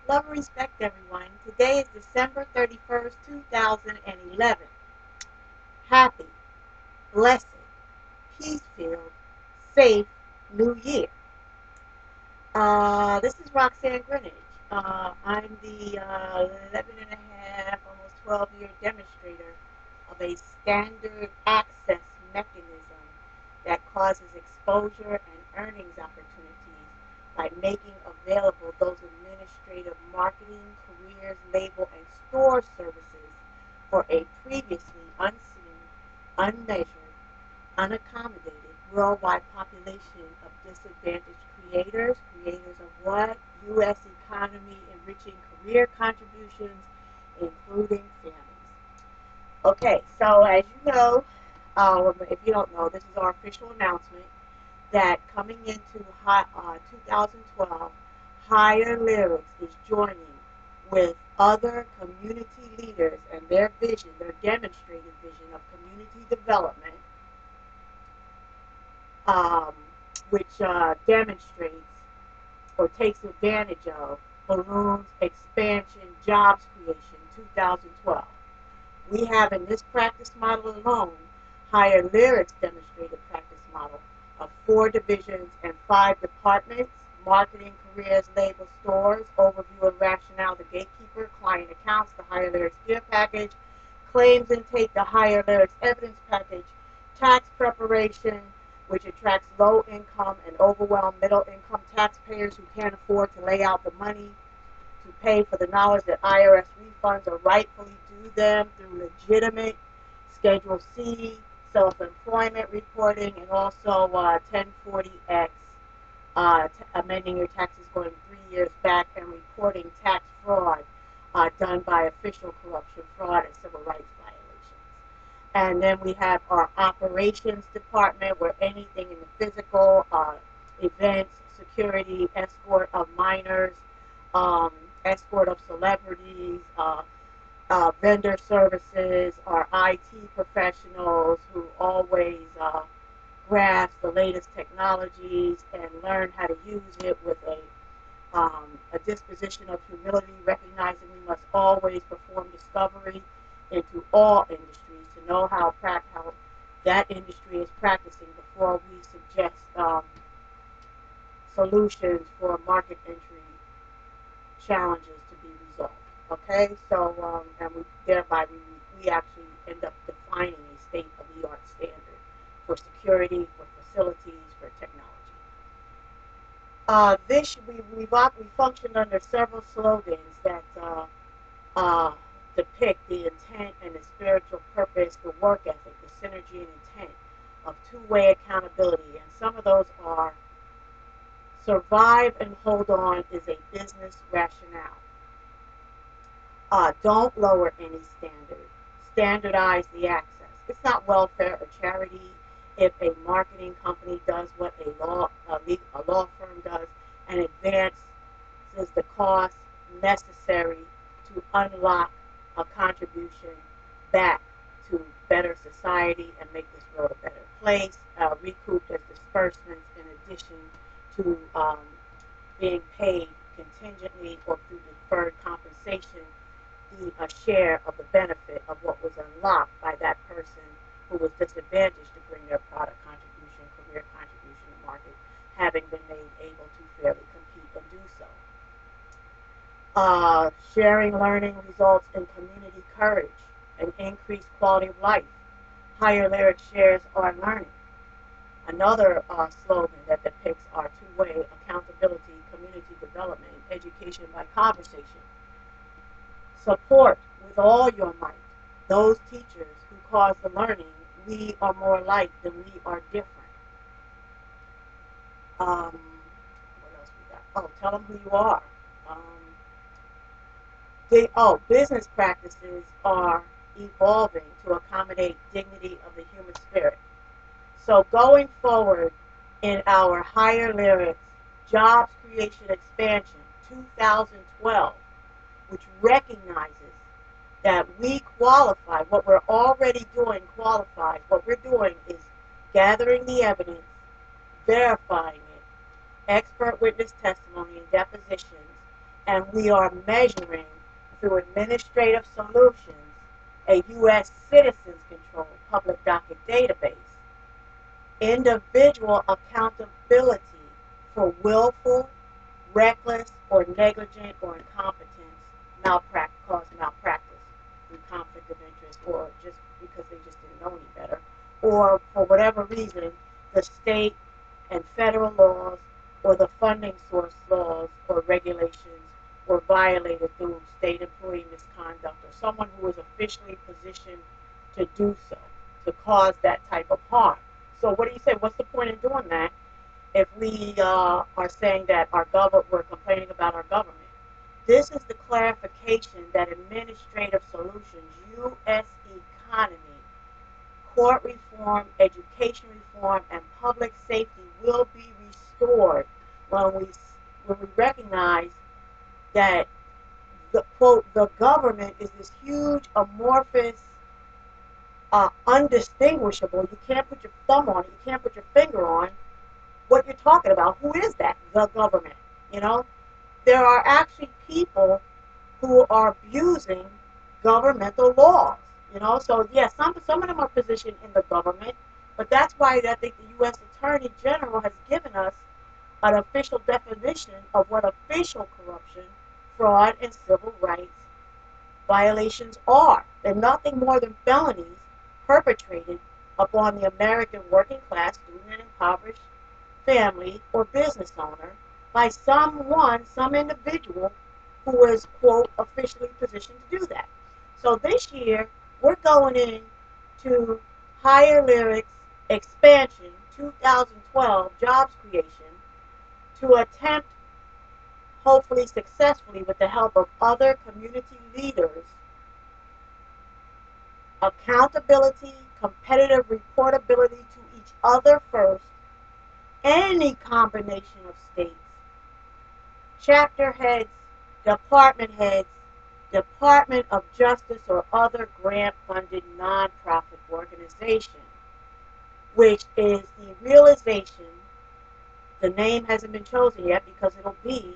Love and respect, everyone. Today is December 31st, 2011. Happy, blessed, peace-filled, safe New Year. This is Roxanne Grinage. I'm the 11 and a half, almost 12-year demonstrator of a standard access mechanism that causes exposure and earnings opportunities by making available those administrative marketing, careers, label, and store services for a previously unseen, unmeasured, unaccommodated worldwide population of disadvantaged creators. Creators of what? U.S. economy enriching career contributions, including families. Okay, so as you know, if you don't know, this is our official announcement that coming into 2012, Higher Lyrics is joining with other community leaders and their vision, their demonstrated vision of community development, um, which demonstrates or takes advantage of Balloons Expansion Jobs Creation 2012. We have in this practice model alone, Higher Lyrics demonstrated practice model of 4 divisions and 5 departments: marketing, careers, label, stores, overview and rationale, the gatekeeper, client accounts, the Higher Lyrics gear package, claims intake, the Higher Lyrics evidence package, tax preparation, which attracts low-income and overwhelmed middle-income taxpayers who can't afford to lay out the money to pay for the knowledge that IRS refunds are rightfully due them through legitimate Schedule C, self-employment reporting, and also 1040X, amending your taxes going 3 years back, and reporting tax fraud done by official corruption, fraud, and civil rights violations. And then we have our operations department, where anything in the physical, events, security, escort of minors, escort of celebrities, vendor services, our IT professionals who always grasp the latest technologies and learn how to use it with a disposition of humility, recognizing we must always perform discovery into all industries to know how that industry is practicing before we suggest solutions for market entry challenges to be resolved. Okay, so and thereby we actually end up defining a state-of-the-art standard for security, for facilities, for technology. We functioned under several slogans that depict the intent and the spiritual purpose, the work ethic, the synergy and intent of two-way accountability, and some of those are: survive and hold on is a business rationale. Don't lower any standard. Standardize the access. It's not welfare or charity if a marketing company does what a law firm does and advances the cost necessary to unlock a contribution back to better society and make this world a better place, recouped as disbursements in addition to being paid contingently or through deferred compensation, a share of the benefit of what was unlocked by that person who was disadvantaged to bring their product contribution, career contribution to market, having been made able to fairly compete and do so. Sharing learning results in community courage and increased quality of life. Higher Lyrics shares our learning. Another slogan that depicts our two-way accountability, community development, education by conversation. Support with all your might those teachers who cause the learning. We are more alike than we are different. What else we got? Oh, tell them who you are. Business practices are evolving to accommodate dignity of the human spirit. So going forward in our Higher Lyrics Jobs Creation Expansion 2012, which recognizes that we qualify, what we're already doing qualifies. What we're doing is gathering the evidence, verifying it, expert witness testimony and depositions, and we are measuring through administrative solutions a U.S. citizens controlled public docket database, individual accountability for willful, reckless, or negligent or incompetence cause malpractice through conflict of interest or just because they just didn't know any better, or for whatever reason, the state and federal laws or the funding source laws or regulations were violated through state employee misconduct or someone who was officially positioned to do so, to cause that type of harm. So what do you say? What's the point in doing that if we are saying that we're complaining about our government? This is the clarification that administrative solutions, U.S. economy, court reform, education reform, and public safety will be restored when we recognize that the quote the government is this huge amorphous, undistinguishable. You can't put your thumb on it. You can't put your finger on what you're talking about. Who is that? The government. You know, there are actually people who are abusing governmental laws. You know, so yes, some of them are positioned in the government, but that's why I think the U.S. Attorney General has given us an official definition of what official corruption, fraud, and civil rights violations are. They're nothing more than felonies perpetrated upon the American working class, student, and impoverished family or business owner by some individual who is, quote, officially positioned to do that. So this year, we're going in to Higher Lyrics Expansion 2012 Jobs Creation to attempt, hopefully successfully with the help of other community leaders, accountability, competitive reportability to each other first, any combination of states, chapter heads, department heads, Department of Justice, or other grant-funded nonprofit organization, which is the realization, the name hasn't been chosen yet because it'll be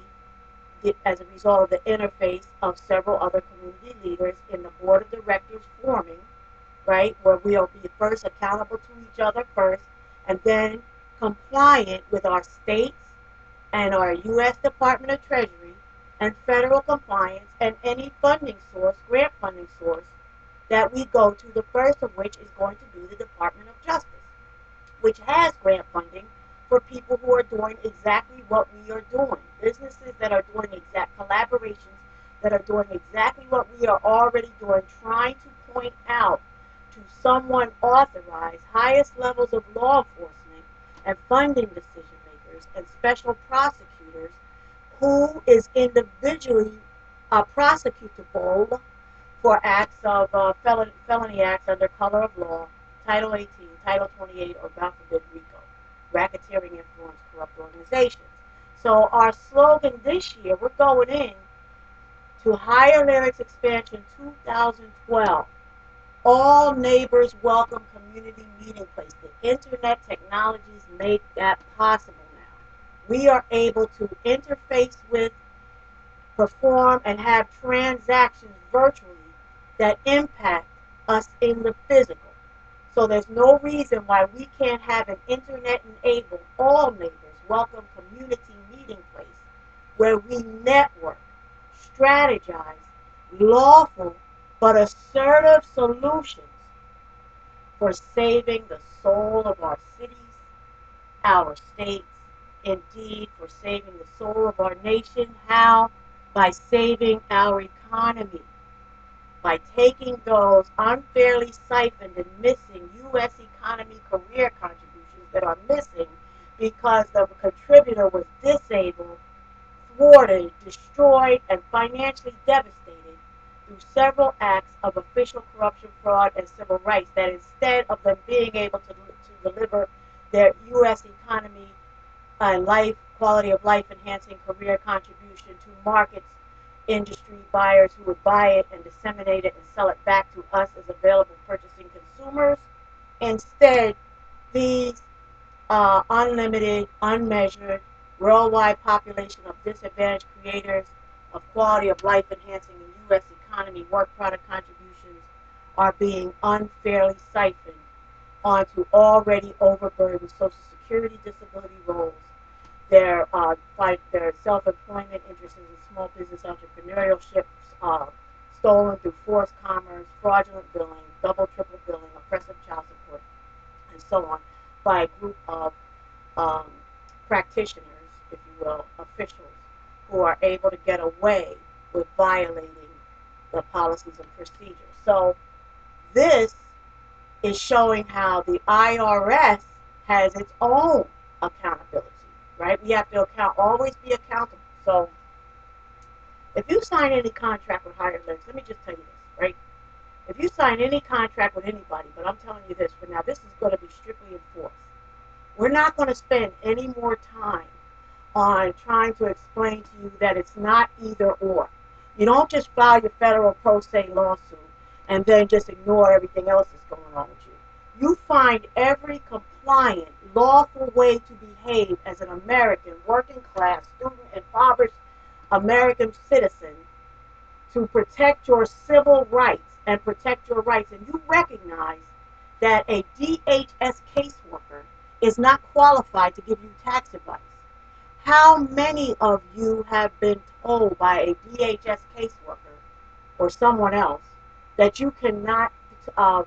as a result of the interface of several other community leaders in the board of directors forming, right, where we'll be first accountable to each other first, and then compliant with our states and our U.S. Department of Treasury and federal compliance and any funding source, grant funding source, that we go to, the first of which is going to be the Department of Justice, which has grant funding for people who are doing exactly what we are doing. Businesses that are doing exact collaborations, that are doing exactly what we are already doing, trying to point out to someone authorized, highest levels of law enforcement and funding decision makers and special prosecutors who is individually prosecutable for acts of felony acts under color of law, Title 18, Title 28, or God forbid RICO, racketeering, influence, corrupt organizations. So our slogan this year, we're going in to Higher Lyrics Expansion 2012. All neighbors welcome community meeting place. The internet technologies make that possible now. We are able to interface with, perform, and have transactions virtually that impact us in the physical. So there's no reason why we can't have an internet-enabled, all neighbors welcome community meeting place where we network, strategize, lawful but assertive solutions for saving the soul of our cities, our states, indeed for saving the soul of our nation. How? By saving our economy. By taking those unfairly siphoned and missing U.S. economy career contributions that are missing because the contributor was disabled, thwarted, destroyed, and financially devastated through several acts of official corruption, fraud, and civil rights, that instead of them being able to deliver their U.S. economy and quality of life enhancing career contribution to markets, industry buyers who would buy it and disseminate it and sell it back to us as available purchasing consumers. Instead, these unlimited, unmeasured, worldwide population of disadvantaged creators of quality of life enhancing the U.S. economy work product contributions are being unfairly siphoned onto already overburdened Social Security disability rolls. Their self-employment interests in small business entrepreneurship stolen through forced commerce, fraudulent billing, double, triple billing, oppressive child support, and so on, by a group of um, practitioners, if you will, officials, who are able to get away with violating the policies and procedures. So this is showing how the IRS has its own accountability, right? We have to always be accountable. So if you sign any contract with Higher Legs, let me just tell you this, right? If you sign any contract with anybody, but I'm telling you this for now, this is going to be strictly enforced. We're not going to spend any more time on trying to explain to you that it's not either or. You don't just file your federal pro se lawsuit and then just ignore everything else that's going on with you. You find every compliant, lawful way to behave as an American, working class, student, impoverished American citizen to protect your civil rights and protect your rights. And you recognize that a DHS caseworker is not qualified to give you tax advice. How many of you have been told by a DHS caseworker or someone else that you cannot file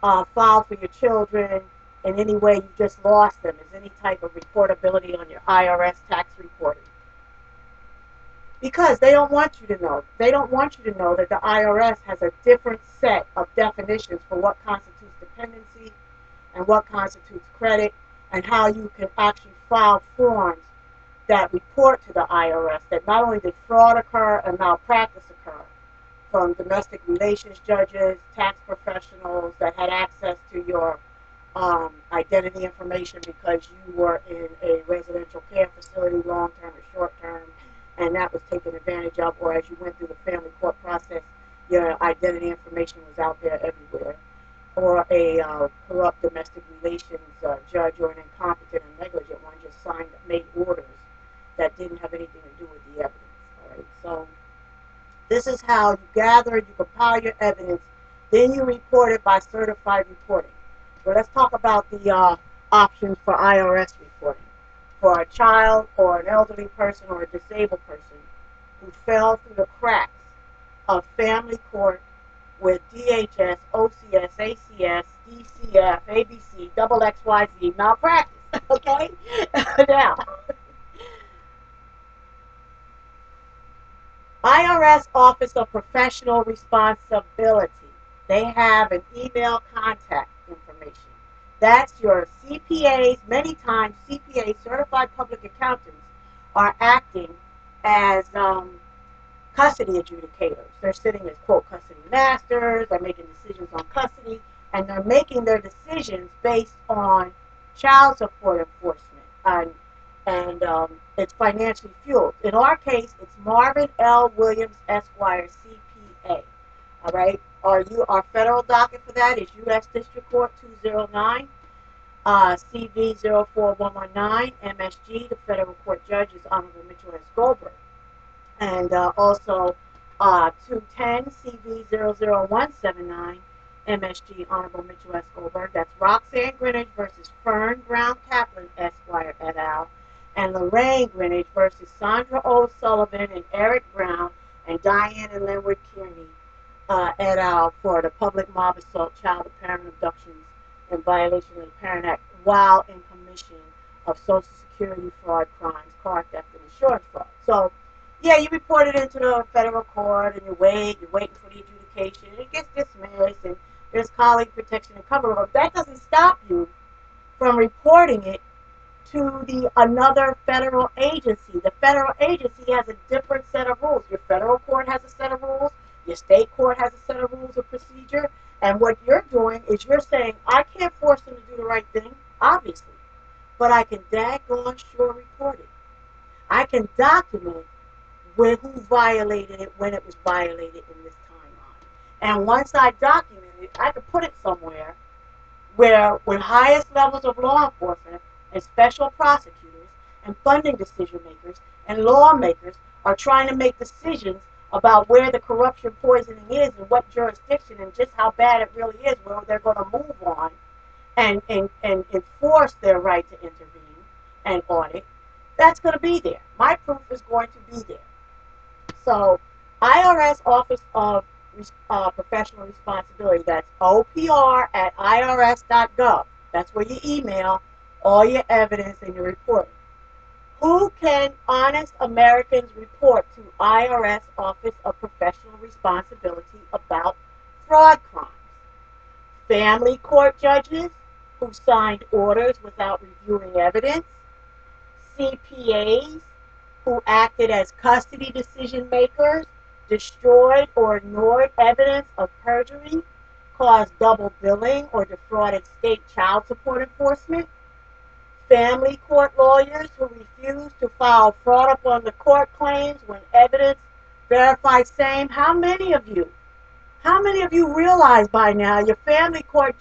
for your children in any way, you just lost them, as any type of reportability on your IRS tax reporting? Because they don't want you to know. They don't want you to know that the IRS has a different set of definitions for what constitutes dependency and what constitutes credit, and how you can actually file forms that report to the IRS that not only did fraud occur and malpractice occur from domestic relations judges, tax professionals that had access to your identity information because you were in a residential care facility, long-term or short-term, and that was taken advantage of, or as you went through the family court process, your identity information was out there everywhere, or a corrupt domestic relations judge, or an incompetent and negligent one just made orders that didn't have anything to do with the evidence. All right, so this is how you gather, you compile your evidence, then you report it by certified reporting. So let's talk about the options for IRS reporting. For a child or an elderly person or a disabled person who fell through the cracks of family court with DHS, OCS, ACS, DCF, ABC, double XYZ malpractice. Okay? Now, IRS Office of Professional Responsibility. They have an email contact information. That's your CPAs. Many times CPAs, certified public accountants, are acting as custody adjudicators. They're sitting as, quote, custody masters. They're making decisions on custody, and they're making their decisions based on child support enforcement. And it's financially fueled. In our case, it's Marvin L. Williams, Esquire, CPA. All right? Our federal docket for that is U.S. District Court 209, CV 04119, MSG. The federal court judge is Honorable Mitchell S. Goldberg. And also 210, CV 00179, MSG, Honorable Mitchell S. Goldberg. That's Roxanne Grinage versus Fern Brown Kaplan, Esquire, et al., and Lorraine Grinage versus Sandra O'Sullivan and Eric Brown and Diane and Linwood Kearney, et al., for the public mob assault, child and parent abductions, and violation of the Parent Act while in commission of Social Security fraud crimes, car theft, and insurance fraud. So, yeah, you report it into the federal court, and you're waiting for the adjudication, and it gets dismissed, and there's colleague protection and cover-up. That doesn't stop you from reporting it to another federal agency. The federal agency has a different set of rules. Your federal court has a set of rules. Your state court has a set of rules of procedure. And what you're doing is you're saying, I can't force them to do the right thing, obviously, but I can daggone sure report it. I can document who violated it, when it was violated in this timeline. And once I document it, I can put it somewhere where, with highest levels of law enforcement and special prosecutors and funding decision makers and lawmakers are trying to make decisions about where the corruption poisoning is and what jurisdiction and just how bad it really is, where they're going to move on and enforce their right to intervene and audit, that's going to be there. My proof is going to be there. So, IRS Office of Professional Responsibility, that's OPR at IRS.gov. That's where you email all your evidence and your reporting. Who can honest Americans report to IRS Office of Professional Responsibility about fraud crimes? Family court judges who signed orders without reviewing evidence, CPAs who acted as custody decision makers, destroyed or ignored evidence of perjury, caused double billing, or defrauded state child support enforcement, family court lawyers who refused to file fraud upon the court claims when evidence verified same. How many of you realize by now your family court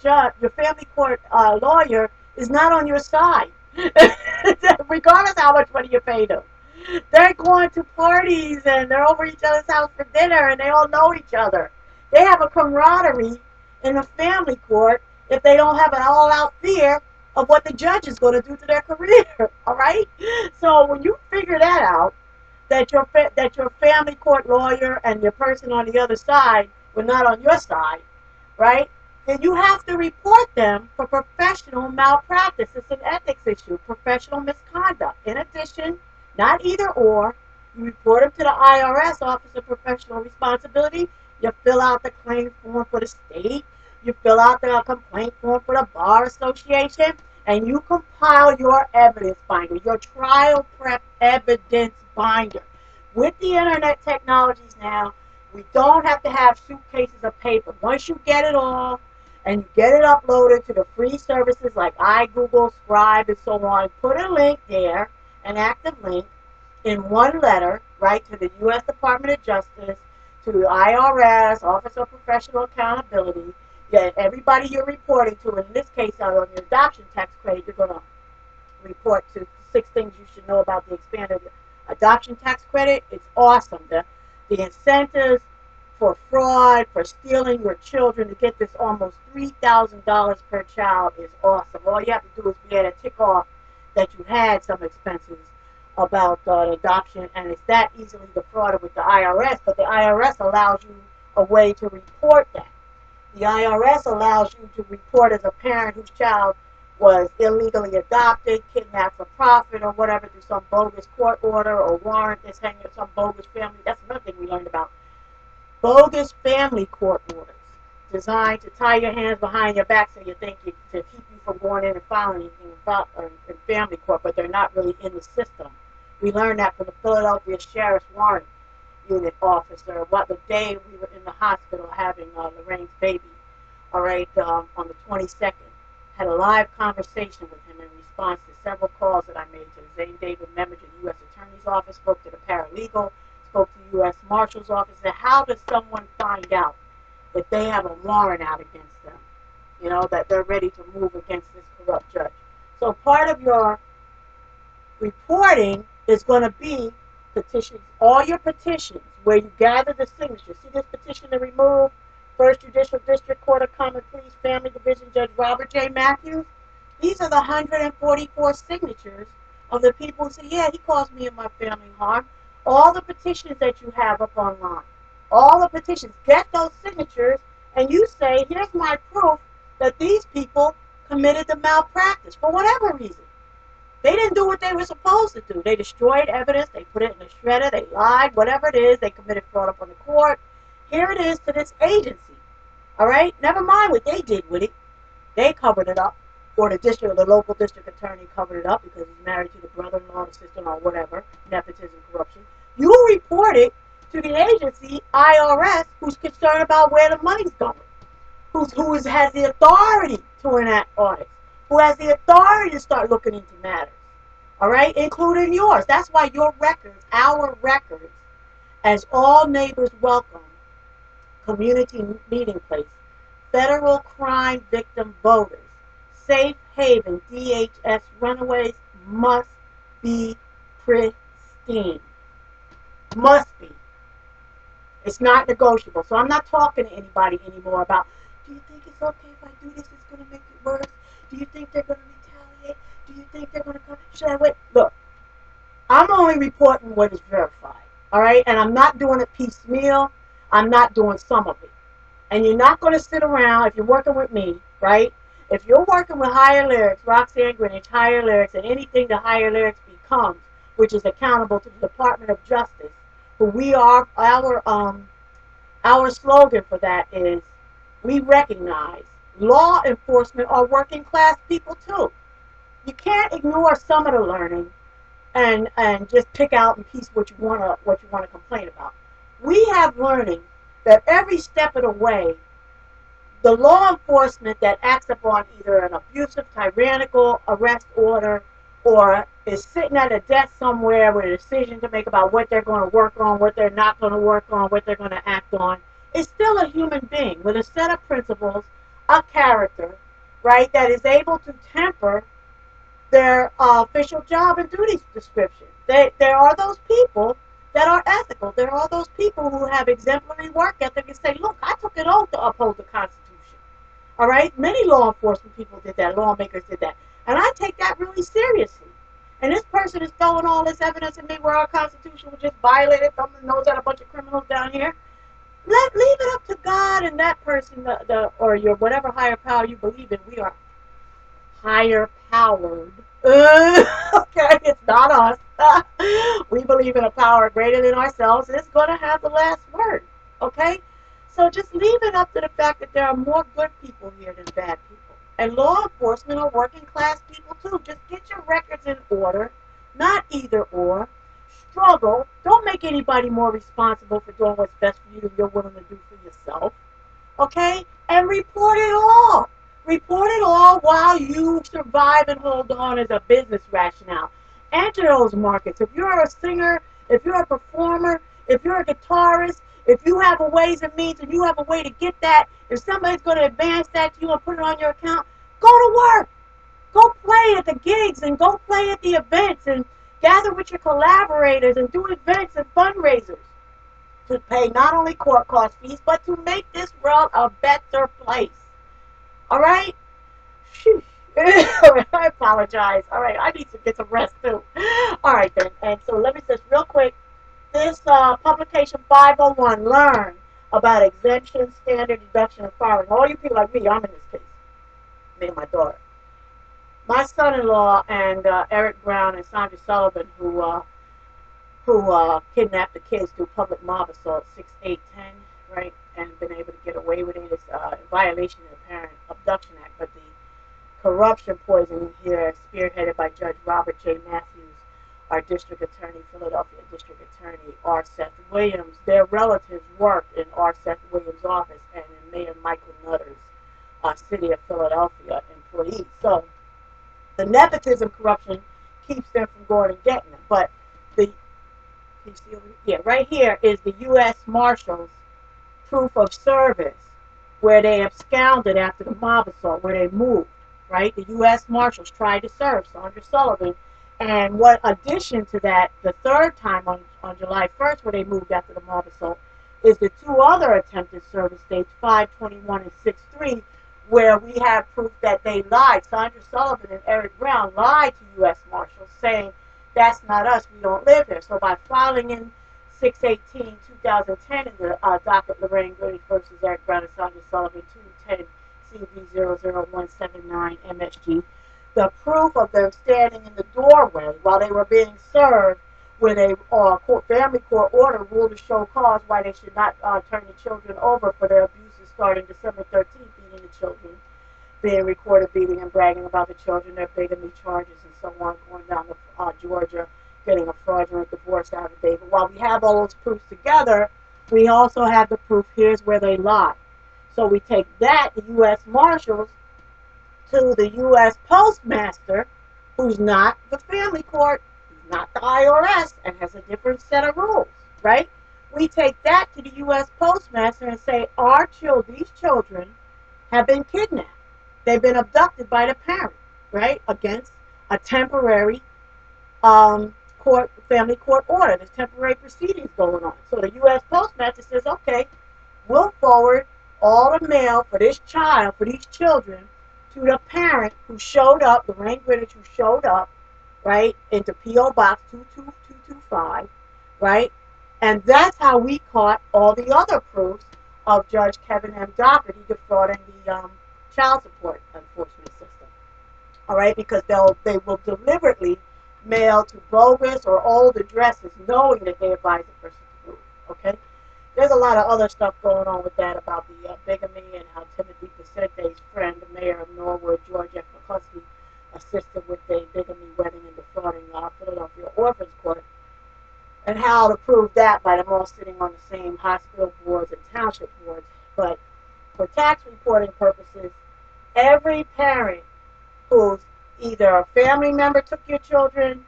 lawyer is not on your side, regardless of how much money you pay them? They're going to parties and they're over each other's house for dinner and they all know each other. They have a camaraderie in the family court if they don't have an all-out fear of what the judge is going to do to their career. All right? So when you figure that out, that your family court lawyer and your person on the other side were not on your side, right? Then you have to report them for professional malpractice. It's an ethics issue, professional misconduct. In addition, not either or, you report them to the IRS, Office of Professional Responsibility. You fill out the claim form for the state. You fill out the complaint form for the Bar Association. And you compile your evidence binder, your trial prep evidence binder. With the internet technologies now, we don't have to have suitcases of paper. Once you get it all and you get it uploaded to the free services like iGoogle, Scribe, and so on, put a link there, an active link, in one letter, right, to the U.S. Department of Justice, to the IRS, Office of Professional Accountability, that everybody you're reporting to, in this case, on your adoption tax credit, you're going to report to 6 things you should know about the expanded adoption tax credit. It's awesome. The incentives for fraud, for stealing your children to get this almost $3,000 per child is awesome. All you have to do is be able to tick off that you had some expenses about adoption, and it's that easily defrauded with the IRS, but the IRS allows you a way to report that. The IRS allows you to report as a parent whose child was illegally adopted, kidnapped for profit, or whatever through some bogus court order or warrant that's hanging in some bogus family. That's another thing we learned about. Bogus family court orders designed to tie your hands behind your back so you think to keep you from going in and filing anything in family court, but they're not really in the system. We learned that from the Philadelphia Sheriff's Warrant Unit officer, the day we were in the hospital having Lorraine's baby, all right, on the 22nd. Had a live conversation with him in response to several calls that I made to the Zane David Memage of the U.S. Attorney's Office, spoke to the paralegal, spoke to the U.S. Marshal's Office. Said, how does someone find out that they have a warrant out against them? You know, that they're ready to move against this corrupt judge. So part of your reporting is going to be petitions, all your petitions, where you gather the signatures. See this petition to remove First Judicial District Court of Common Pleas Family Division Judge Robert J. Matthews? These are the 144 signatures of the people who say, yeah, he caused me and my family harm. All the petitions that you have up online, all the petitions, get those signatures, and you say, here's my proof that these people committed the malpractice for whatever reason. They didn't do what they were supposed to do. They destroyed evidence. They put it in a shredder. They lied. Whatever it is, they committed fraud upon the court. Here it is to this agency. All right? Never mind what they did with it. They covered it up. Or the local district attorney covered it up because he's married to the brother-in-law, the sister, or whatever. Nepotism, corruption. You report it to the agency, IRS, who's concerned about where the money's going. Who has the authority to enact audits. Who has the authority to start looking into matters, all right, including yours. That's why your records, our records, as all neighbors welcome, community meeting place, federal crime victim voters, safe haven, DHS runaways must be pristine. Must be. It's not negotiable. So I'm not talking to anybody anymore about, do you think it's okay if I do this? It's going to make it worse. Do you think they're going to retaliate? Do you think they're going to come? Should I wait? Look, I'm only reporting what is verified. All right? And I'm not doing it piecemeal. I'm not doing some of it. And you're not going to sit around if you're working with me, right? If you're working with Higher Lyrics, Roxanne Grinage, Higher Lyrics, and anything that Higher Lyrics becomes, which is accountable to the Department of Justice, who we are, our slogan for that is, we recognize law enforcement are working class people too. You can't ignore some of the learning and just pick out and piece what you wanna complain about. We have learning that every step of the way, the law enforcement that acts upon either an abusive, tyrannical arrest order or is sitting at a desk somewhere with a decision to make about what they're going to work on, what they're not going to work on, what they're going to act on, is still a human being with a set of principles, a character, right, that is able to temper their official job and duty description. There are those people that are ethical. There are those people who have exemplary work ethic and say, look, I took an oath to uphold the Constitution. All right? Many law enforcement people did that. Lawmakers did that. And I take that really seriously. And this person is throwing all this evidence at me where our Constitution was just violated, thumbing the nose at a bunch of criminals down here. Leave it up to God and that person, or your whatever higher power you believe in. We are higher powered. Okay, it's not us. We believe in a power greater than ourselves. It's going to have the last word. Okay? So just leave it up to the fact that there are more good people here than bad people. And law enforcement are working class people too. Just get your records in order, not either or. Struggle. Don't make anybody more responsible for doing what's best for you than you're willing to do for yourself. Okay? And report it all. Report it all while you survive and hold on as a business rationale. Enter those markets. If you're a singer, if you're a performer, if you're a guitarist, if you have a ways and means and you have a way to get that, if somebody's going to advance that to you and put it on your account, go to work. Go play at the gigs and go play at the events and gather with your collaborators and do events and fundraisers to pay not only court cost fees, but to make this world a better place. All right? I apologize. All right, I need to get some rest too. All right then. And so let me just real quick. This publication 501, learn about exemption, standard deduction, and filing. All you people like me, I'm in this case. Me and my daughter. My son-in-law and Eric Brown and Sandra Sullivan, who kidnapped the kids through public mob assault 6-8-10, right, and been able to get away with it. It's a violation of the Parent Abduction Act, but the corruption poisoning here, spearheaded by Judge Robert J. Matthews, our District Attorney, Philadelphia District Attorney R. Seth Williams. Their relatives worked in R. Seth Williams' office and in Mayor Michael Nutter's City of Philadelphia employees. So the nepotism corruption keeps them from going and getting them. But right here is the U.S. Marshals proof of service where they absconded after the mob assault, where they moved, right? The U.S. Marshals tried to serve Sandra Sullivan. And what addition to that, the third time on July 1st, where they moved after the mob assault, is the two other attempted service dates, 5/21 and 6/3, where we have proof that they lied. Sandra Sullivan and Eric Brown lied to U.S. Marshals, saying, that's not us, we don't live here. So by filing in 6/18/2010 in the docket Lorraine Grinage versus Eric Brown and Sandra Sullivan 210 CV00179 MSG, the proof of them standing in the doorway while they were being served with a family court order ruled to show cause why they should not turn the children over for their abuses starting December 13th, beating the children, being recorded beating and bragging about the children, their bigamy charges and so on, going down to Georgia, getting a fraudulent divorce affidavit. While we have all those proofs together, we also have the proof, here's where they lie. So we take that, the U.S. Marshals, to the U.S. Postmaster, who's not the family court, who's not the IRS, and has a different set of rules, right? We take that to the U.S. Postmaster and say, these children have been kidnapped. They've been abducted by the parent, right? Against a temporary court family court order. There's temporary proceedings going on. So the U.S. Postmaster says, okay, we'll forward all the mail for this child, for these children, to the parent who showed up, the Lorraine Grinage who showed up, right, into P.O. Box 22225, right? And that's how we caught all the other proofs of Judge Kevin M. Doherty defrauding the child support enforcement system. All right, because they will deliberately mail to bogus or old addresses, knowing that they advise the person to move. Okay, there's a lot of other stuff going on with that about the bigamy and how Timothy Pacente's friend, the mayor of Norwood, George F. McCluskey, assisted with the bigamy, wedding, and defrauding Philadelphia Orphans Court, and how to prove that by them all sitting on the same hospital boards and township boards. But for tax reporting purposes, every parent who's either a family member took your children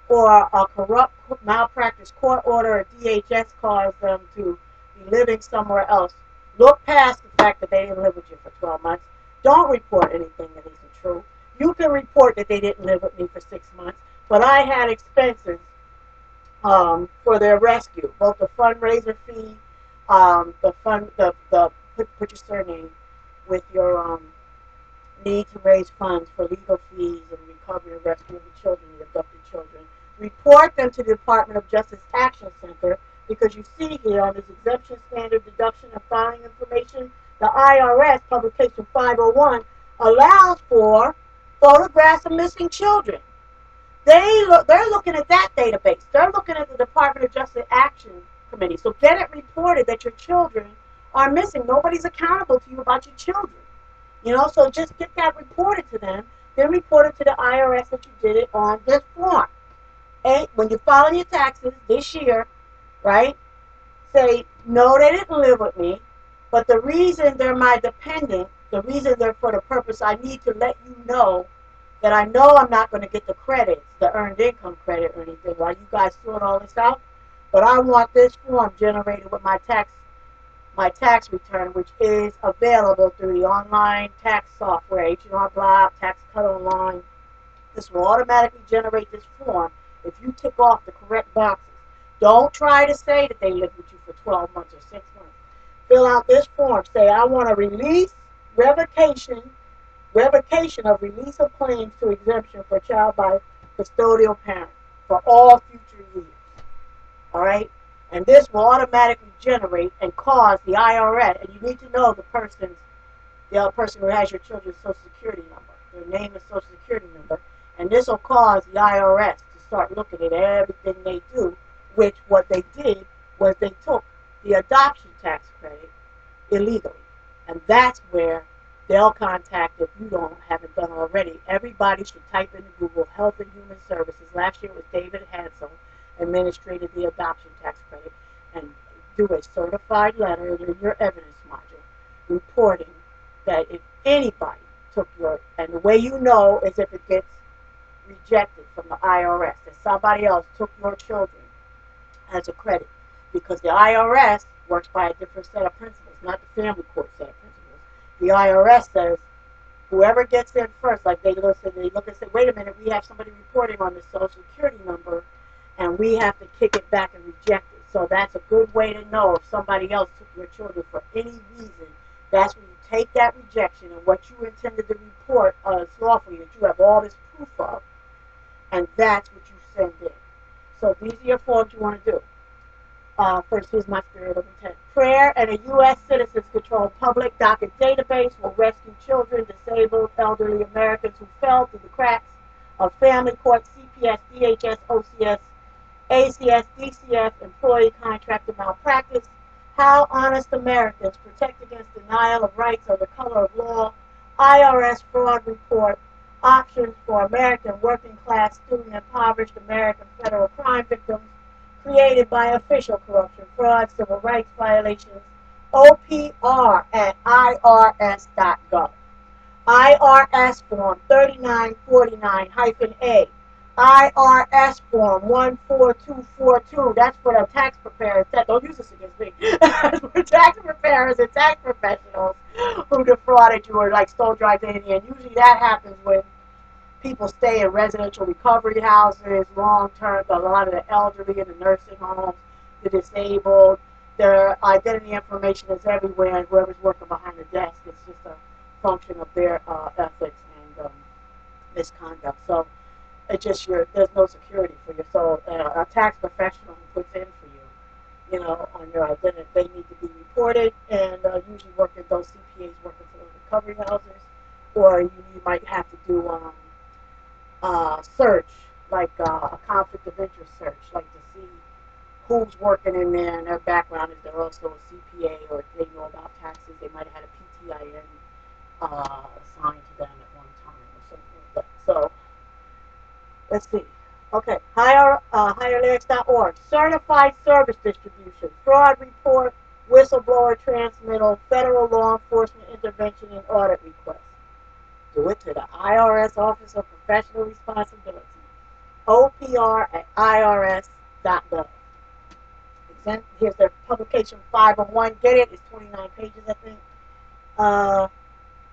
or a corrupt malpractice court order or DHS caused them to be living somewhere else, look past the fact that they didn't live with you for 12 months. Don't report anything that isn't true. You can report that they didn't live with me for 6 months, but I had expenses for their rescue, both the fundraiser fee, put your surname with your need to raise funds for legal fees and recovery and rescue of the children, the abducted children. Report them to the Department of Justice Action Center, because you see here on this exemption, standard deduction, and filing information, the IRS publication 501 allows for photographs of missing children. They're looking at that database. They're looking at the Department of Justice Action Committee. So get it reported that your children are missing. Nobody's accountable to you about your children. So just get that reported to them. Then report it to the IRS that you did it on this form. And when you're filing your taxes this year, right, say, no, they didn't live with me, but the reason they're my dependent, the reason they're for the purpose, I need to let you know that I know I'm not going to get the credits, the earned income credit or anything, while you guys sort all this out. But I want this form generated with my tax return, which is available through the online tax software, H&R Block, Tax Cut Online. This will automatically generate this form if you tick off the correct boxes. Don't try to say that they lived with you for 12 months or 6 months. Fill out this form. Say, I want a revocation of release of claims to exemption for a child by custodial parent for all future years. All right? And this will automatically generate and cause the IRS, and you need to know the person who has your children's Social Security number, their name and Social Security number, and this will cause the IRS to start looking at everything they do, which what they did was they took the adoption tax credit illegally. And that's where they'll contact, if you haven't done already, everybody should type into Google Health and Human Services. Last year it was David Hansel, administrated the adoption tax credit, and do a certified letter in your evidence module reporting that if anybody took and the way you know is if it gets rejected from the IRS, that somebody else took your children as a credit, because the IRS works by a different set of principles, not the family court set of principles. The IRS says whoever gets in first, like they look and say, wait a minute, we have somebody reporting on this Social Security number, and we have to kick it back and reject it. So that's a good way to know if somebody else took your children for any reason. That's when you take that rejection and what you intended to report lawfully, that you have all this proof of, and that's what you send in. So these are your forms you want to do. First, here's my spirit of intent. Prayer and a U.S. citizens-controlled public docket database will rescue children, disabled, elderly Americans who fell through the cracks of family court, CPS, DHS, OCS, ACS, DCF, employee contractor malpractice. How honest Americans protect against denial of rights or the color of law. IRS fraud report. Options for American working class, student, impoverished American federal crime victims. Created by official corruption, fraud, civil rights violations. OPR at irs.gov. IRS form 3949-A. IRS form 14242. That's for the tax preparers. Don't use this against me. That's for tax preparers and tax professionals who defrauded you or stole, dragged in. And usually that happens when People stay in residential recovery houses, long-term, a lot of the elderly in the nursing homes, the disabled. Their identity information is everywhere, and whoever's working behind the desk, it's just a function of their ethics and misconduct. So it's just there's no security for you. So a tax professional who puts in for on your identity, they need to be reported, and usually working those CPAs working for the recovery houses, or you might have to do search, like a conflict of interest search, like to see who's working in there and their background. Is there also a CPA, or if they know about taxes, they might have had a PTIN assigned to them at one time or something like that. So let's see. Okay, higherlyrics.org. Certified service distribution, fraud report, whistleblower transmittal, federal law enforcement intervention, and audit request. Do it to the IRS Office of Professional Responsibility. OPR at IRS.gov. Here's their publication 501. Get it? It's 29 pages, I think.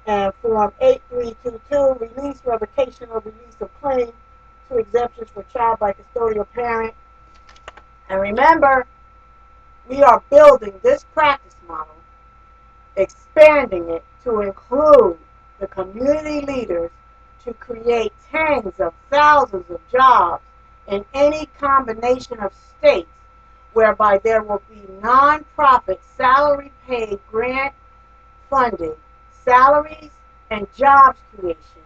And Form 8322, release, revocation, or release of claim to exemptions for child by custodial parent. And remember, we are building this practice model, expanding it to include the community leaders to create tens of thousands of jobs in any combination of states whereby there will be nonprofit salary paid grant funded salaries and jobs creation,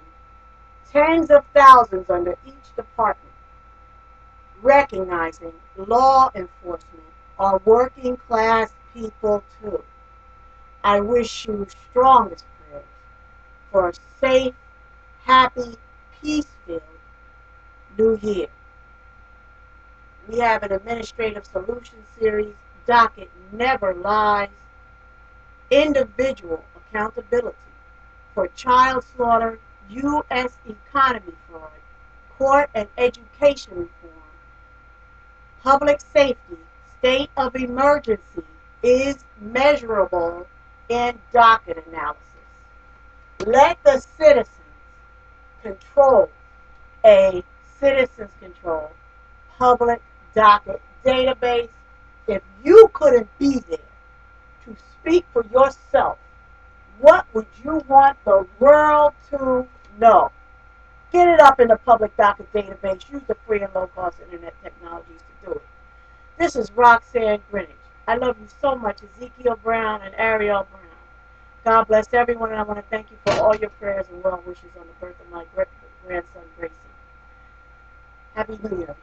tens of thousands under each department, recognizing law enforcement are working class people too. I wish you strongest prayers for a safe, happy, peace-filled new year. We have an administrative solution series, docket never lies, individual accountability for child slaughter, U.S. economy fraud, court and education reform, public safety, state of emergency is measurable in docket analysis. Let the citizens control a citizens control public docket database. If you couldn't be there to speak for yourself, what would you want the world to know? Get it up in the public docket database. Use the free and low-cost internet technologies to do it. This is Roxanne Grinage. I love you so much, Ezekiel Brown and Ariel Brown. God bless everyone, and I want to thank you for all your prayers and well wishes on the birth of my grandson, Grayson. Happy New Year.